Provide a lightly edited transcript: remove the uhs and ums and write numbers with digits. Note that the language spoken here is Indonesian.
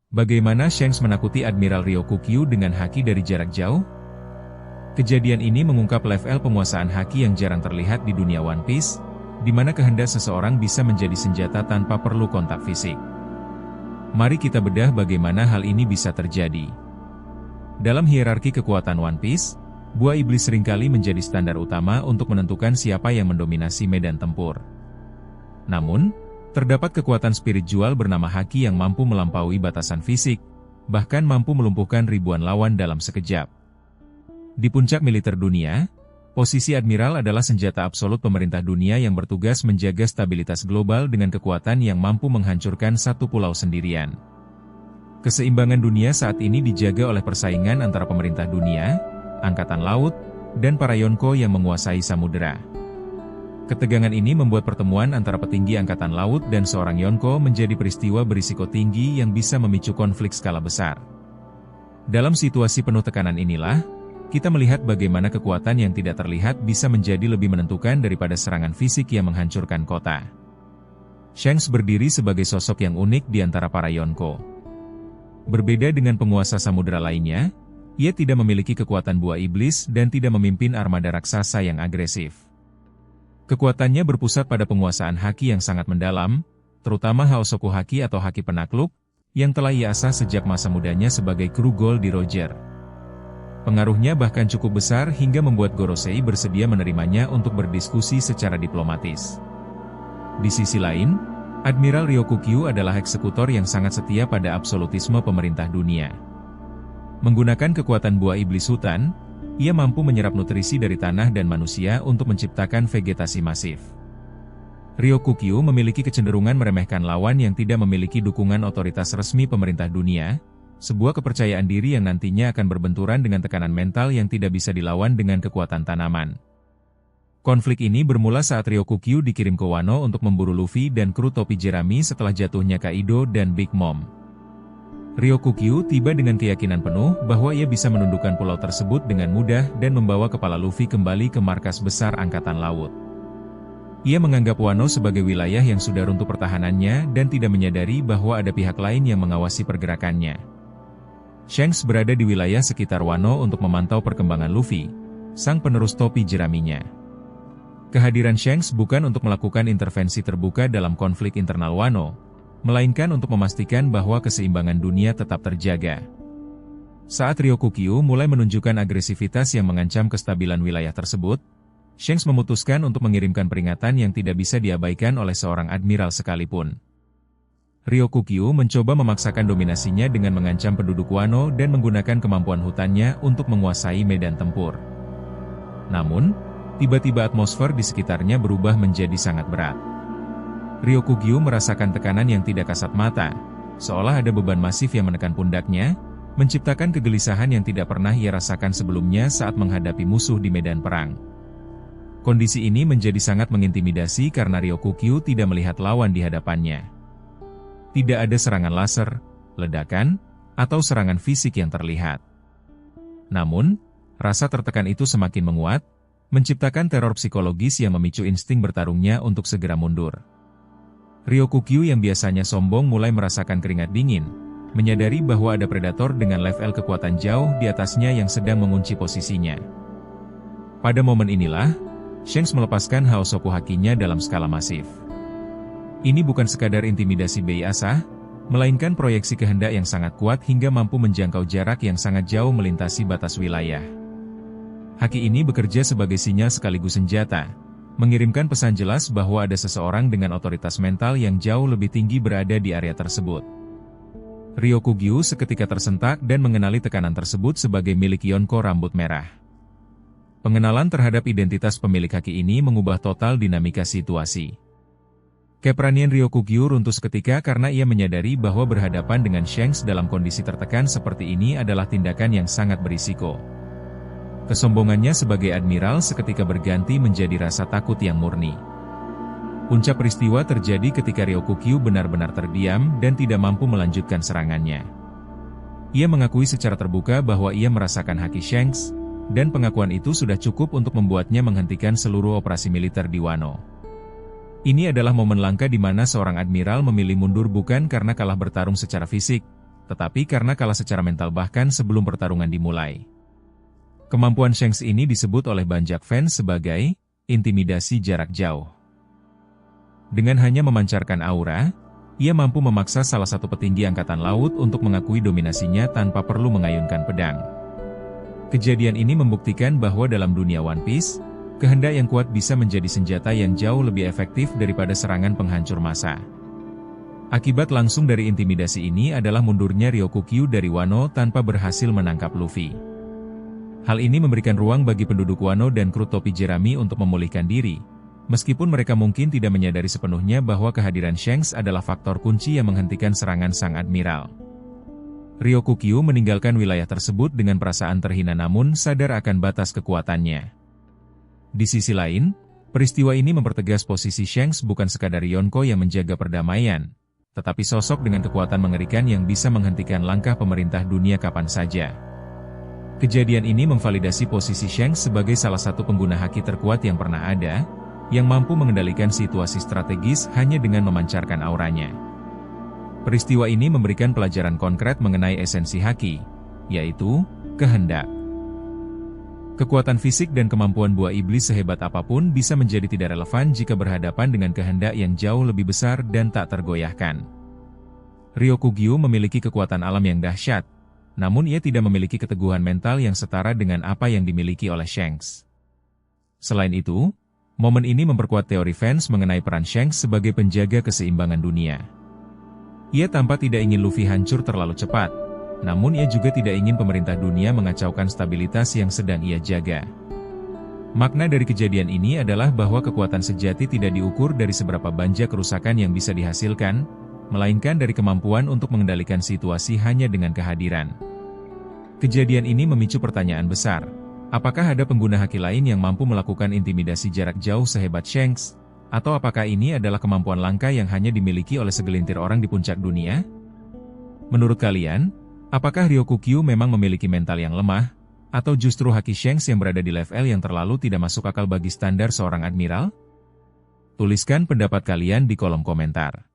Bagaimana Shanks menakuti Admiral Ryokugyu dengan haki dari jarak jauh? Kejadian ini mengungkap level penguasaan haki yang jarang terlihat di dunia One Piece, di mana kehendak seseorang bisa menjadi senjata tanpa perlu kontak fisik. Mari kita bedah bagaimana hal ini bisa terjadi. Dalam hierarki kekuatan One Piece, buah iblis seringkali menjadi standar utama untuk menentukan siapa yang mendominasi medan tempur. Namun, terdapat kekuatan spiritual bernama haki yang mampu melampaui batasan fisik, bahkan mampu melumpuhkan ribuan lawan dalam sekejap. Di puncak militer dunia, posisi Admiral adalah senjata absolut pemerintah dunia yang bertugas menjaga stabilitas global dengan kekuatan yang mampu menghancurkan satu pulau sendirian. Keseimbangan dunia saat ini dijaga oleh persaingan antara pemerintah dunia, angkatan laut, dan para Yonko yang menguasai samudera. Ketegangan ini membuat pertemuan antara petinggi angkatan laut dan seorang Yonko menjadi peristiwa berisiko tinggi yang bisa memicu konflik skala besar. Dalam situasi penuh tekanan inilah, kita melihat bagaimana kekuatan yang tidak terlihat bisa menjadi lebih menentukan daripada serangan fisik yang menghancurkan kota. Shanks berdiri sebagai sosok yang unik di antara para Yonko. Berbeda dengan penguasa samudera lainnya, ia tidak memiliki kekuatan buah iblis dan tidak memimpin armada raksasa yang agresif. Kekuatannya berpusat pada penguasaan haki yang sangat mendalam, terutama Haosoku Haki atau haki penakluk, yang telah ia asah sejak masa mudanya sebagai kru Gold di Roger. Pengaruhnya bahkan cukup besar hingga membuat Gorosei bersedia menerimanya untuk berdiskusi secara diplomatis. Di sisi lain, Admiral Ryokugyu adalah eksekutor yang sangat setia pada absolutisme pemerintah dunia. Menggunakan kekuatan buah iblis hutan, ia mampu menyerap nutrisi dari tanah dan manusia untuk menciptakan vegetasi masif. Ryokugyu memiliki kecenderungan meremehkan lawan yang tidak memiliki dukungan otoritas resmi pemerintah dunia, sebuah kepercayaan diri yang nantinya akan berbenturan dengan tekanan mental yang tidak bisa dilawan dengan kekuatan tanaman. Konflik ini bermula saat Ryokugyu dikirim ke Wano untuk memburu Luffy dan kru topi jerami setelah jatuhnya Kaido dan Big Mom. Ryokugyu tiba dengan keyakinan penuh bahwa ia bisa menundukkan pulau tersebut dengan mudah dan membawa kepala Luffy kembali ke markas besar Angkatan Laut. Ia menganggap Wano sebagai wilayah yang sudah runtuh pertahanannya dan tidak menyadari bahwa ada pihak lain yang mengawasi pergerakannya. Shanks berada di wilayah sekitar Wano untuk memantau perkembangan Luffy, sang penerus topi jeraminya. Kehadiran Shanks bukan untuk melakukan intervensi terbuka dalam konflik internal Wano, melainkan untuk memastikan bahwa keseimbangan dunia tetap terjaga. Saat Ryokugyu mulai menunjukkan agresivitas yang mengancam kestabilan wilayah tersebut, Shanks memutuskan untuk mengirimkan peringatan yang tidak bisa diabaikan oleh seorang admiral sekalipun. Ryokugyu mencoba memaksakan dominasinya dengan mengancam penduduk Wano dan menggunakan kemampuan hutannya untuk menguasai medan tempur. Namun, tiba-tiba atmosfer di sekitarnya berubah menjadi sangat berat. Ryokugyu merasakan tekanan yang tidak kasat mata, seolah ada beban masif yang menekan pundaknya, menciptakan kegelisahan yang tidak pernah ia rasakan sebelumnya saat menghadapi musuh di medan perang. Kondisi ini menjadi sangat mengintimidasi karena Ryokugyu tidak melihat lawan di hadapannya. Tidak ada serangan laser, ledakan, atau serangan fisik yang terlihat. Namun, rasa tertekan itu semakin menguat, menciptakan teror psikologis yang memicu insting bertarungnya untuk segera mundur. Ryokugyu yang biasanya sombong mulai merasakan keringat dingin, menyadari bahwa ada predator dengan level kekuatan jauh di atasnya yang sedang mengunci posisinya. Pada momen inilah, Shanks melepaskan Haosoku Hakinya dalam skala masif. Ini bukan sekadar intimidasi biasa, melainkan proyeksi kehendak yang sangat kuat hingga mampu menjangkau jarak yang sangat jauh melintasi batas wilayah. Haki ini bekerja sebagai sinyal sekaligus senjata, mengirimkan pesan jelas bahwa ada seseorang dengan otoritas mental yang jauh lebih tinggi berada di area tersebut. Ryokugyu seketika tersentak dan mengenali tekanan tersebut sebagai milik Yonko rambut merah. Pengenalan terhadap identitas pemilik haki ini mengubah total dinamika situasi. Keberanian Ryokugyu runtuh seketika karena ia menyadari bahwa berhadapan dengan Shanks dalam kondisi tertekan seperti ini adalah tindakan yang sangat berisiko. Kesombongannya sebagai admiral seketika berganti menjadi rasa takut yang murni. Puncak peristiwa terjadi ketika Ryokugyu benar-benar terdiam dan tidak mampu melanjutkan serangannya. Ia mengakui secara terbuka bahwa ia merasakan haki Shanks, dan pengakuan itu sudah cukup untuk membuatnya menghentikan seluruh operasi militer di Wano. Ini adalah momen langka di mana seorang admiral memilih mundur bukan karena kalah bertarung secara fisik, tetapi karena kalah secara mental bahkan sebelum pertarungan dimulai. Kemampuan Shanks ini disebut oleh banyak fans sebagai intimidasi jarak jauh. Dengan hanya memancarkan aura, ia mampu memaksa salah satu petinggi angkatan laut untuk mengakui dominasinya tanpa perlu mengayunkan pedang. Kejadian ini membuktikan bahwa dalam dunia One Piece, kehendak yang kuat bisa menjadi senjata yang jauh lebih efektif daripada serangan penghancur massa. Akibat langsung dari intimidasi ini adalah mundurnya Ryokugyu dari Wano tanpa berhasil menangkap Luffy. Hal ini memberikan ruang bagi penduduk Wano dan kru topi jerami untuk memulihkan diri, meskipun mereka mungkin tidak menyadari sepenuhnya bahwa kehadiran Shanks adalah faktor kunci yang menghentikan serangan sang admiral. Ryokugyu meninggalkan wilayah tersebut dengan perasaan terhina namun sadar akan batas kekuatannya. Di sisi lain, peristiwa ini mempertegas posisi Shanks bukan sekadar Yonko yang menjaga perdamaian, tetapi sosok dengan kekuatan mengerikan yang bisa menghentikan langkah pemerintah dunia kapan saja. Kejadian ini memvalidasi posisi Shanks sebagai salah satu pengguna haki terkuat yang pernah ada, yang mampu mengendalikan situasi strategis hanya dengan memancarkan auranya. Peristiwa ini memberikan pelajaran konkret mengenai esensi haki, yaitu kehendak. Kekuatan fisik dan kemampuan buah iblis sehebat apapun bisa menjadi tidak relevan jika berhadapan dengan kehendak yang jauh lebih besar dan tak tergoyahkan. Ryokugyu memiliki kekuatan alam yang dahsyat, namun ia tidak memiliki keteguhan mental yang setara dengan apa yang dimiliki oleh Shanks. Selain itu, momen ini memperkuat teori fans mengenai peran Shanks sebagai penjaga keseimbangan dunia. Ia tampak tidak ingin Luffy hancur terlalu cepat, namun ia juga tidak ingin pemerintah dunia mengacaukan stabilitas yang sedang ia jaga. Makna dari kejadian ini adalah bahwa kekuatan sejati tidak diukur dari seberapa banyak kerusakan yang bisa dihasilkan, melainkan dari kemampuan untuk mengendalikan situasi hanya dengan kehadiran. Kejadian ini memicu pertanyaan besar. Apakah ada pengguna haki lain yang mampu melakukan intimidasi jarak jauh sehebat Shanks? Atau apakah ini adalah kemampuan langka yang hanya dimiliki oleh segelintir orang di puncak dunia? Menurut kalian, apakah Ryokugyu memang memiliki mental yang lemah? Atau justru haki Shanks yang berada di level yang terlalu tidak masuk akal bagi standar seorang admiral? Tuliskan pendapat kalian di kolom komentar.